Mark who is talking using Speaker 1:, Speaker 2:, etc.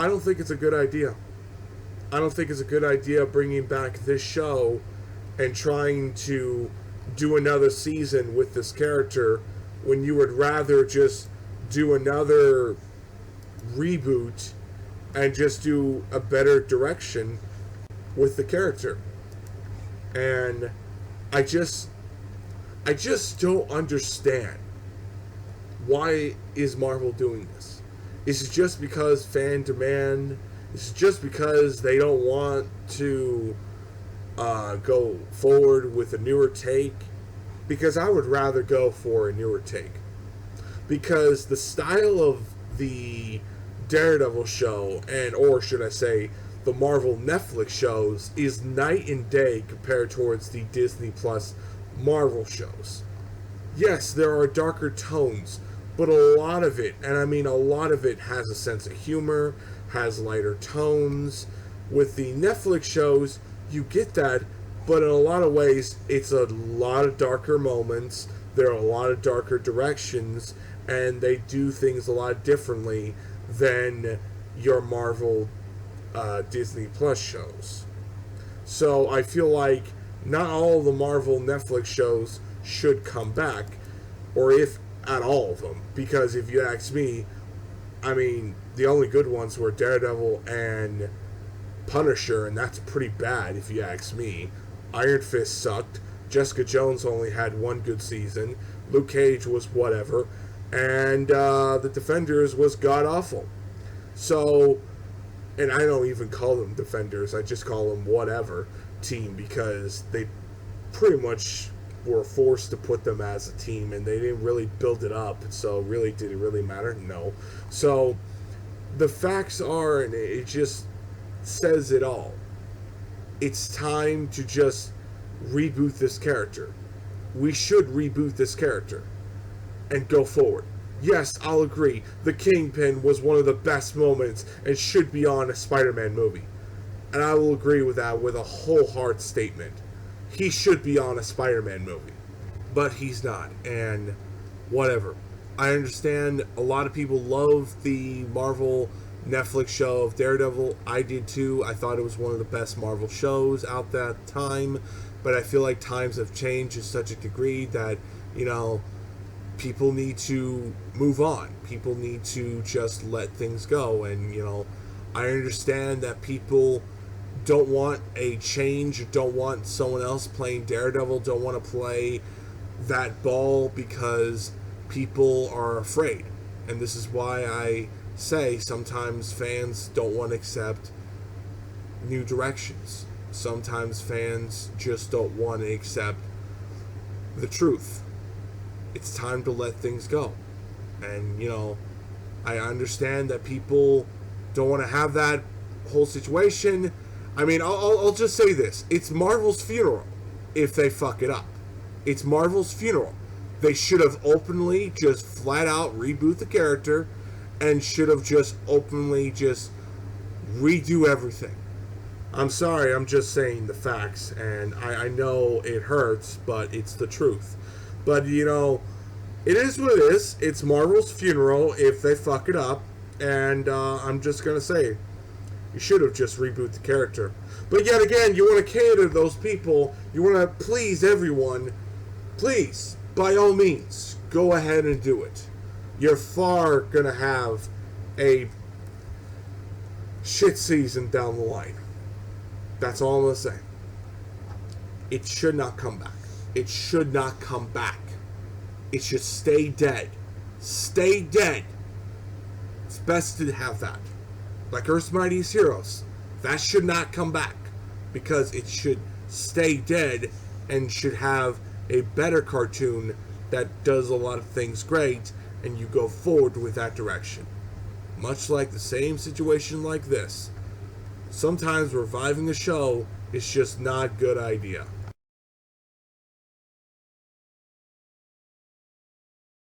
Speaker 1: I don't think it's a good idea. I don't think it's a good idea bringing back this show and trying to do another season with this character when you would rather just do another reboot and just do a better direction with the character. And I just don't understand, why is Marvel doing this? Is it just because fan demand? Is it just because they don't want to go forward with a newer take? Because I would rather go for a newer take. Because the style of the Daredevil show, and or should I say the Marvel Netflix shows, is night and day compared towards the Disney Plus Marvel shows. Yes, there are darker tones, but a lot of it, and I mean a lot of it, has a sense of humor, has lighter tones. With the Netflix shows, you get that, but in a lot of ways, it's a lot of darker moments, there are a lot of darker directions, and they do things a lot differently than your Marvel Disney Plus shows. So I feel like not all the Marvel Netflix shows should come back, or if at all of them, because if you ask me, I mean, the only good ones were Daredevil and Punisher, and that's pretty bad if you ask me. Iron Fist sucked. Jessica Jones only had one good season. Luke Cage was whatever. And the Defenders was god-awful. So, and I don't even call them Defenders, I just call them whatever team, because they pretty much were forced to put them as a team, and they didn't really build it up, so really, did it really matter? No. So, the facts are, and it just says it all. It's time to just reboot this character. We should reboot this character and go forward. Yes, I'll agree. The Kingpin was one of the best moments and should be on a Spider-Man movie. And I will agree with that with a whole heart statement. He should be on a Spider-Man movie. But he's not. And whatever. I understand a lot of people love the Marvel Netflix show of Daredevil. I did too. I thought it was one of the best Marvel shows out that time. But I feel like times have changed to such a degree that, you know, people need to move on. People need to just let things go. And, you know, I understand that people don't want a change, don't want someone else playing Daredevil, don't want to play that ball because people are afraid. And this is why I say sometimes fans don't want to accept new directions. Sometimes fans just don't want to accept the truth. It's time to let things go. And, you know, I understand that people don't want to have that whole situation. I mean, I'll just say this. It's Marvel's funeral if they fuck it up. It's Marvel's funeral. They should have openly just flat out reboot the character and should have just openly just redo everything. I'm sorry, I'm just saying the facts, and I know it hurts, but it's the truth. But, you know, it is what it is. It's Marvel's funeral if they fuck it up, and I'm just going to say, you should have just rebooted the character. But yet again, you want to cater to those people, you want to please everyone. Please, by all means, go ahead and do it. You're far going to have a shit season down the line. That's all I'm going to say. It should not come back. It should not come back. It should stay dead. Stay dead. It's best to have that. Like Earth's Mightiest Heroes. That should not come back. Because it should stay dead and should have a better cartoon that does a lot of things great, and you go forward with that direction. Much like the same situation like this. Sometimes reviving a show is just not a good idea.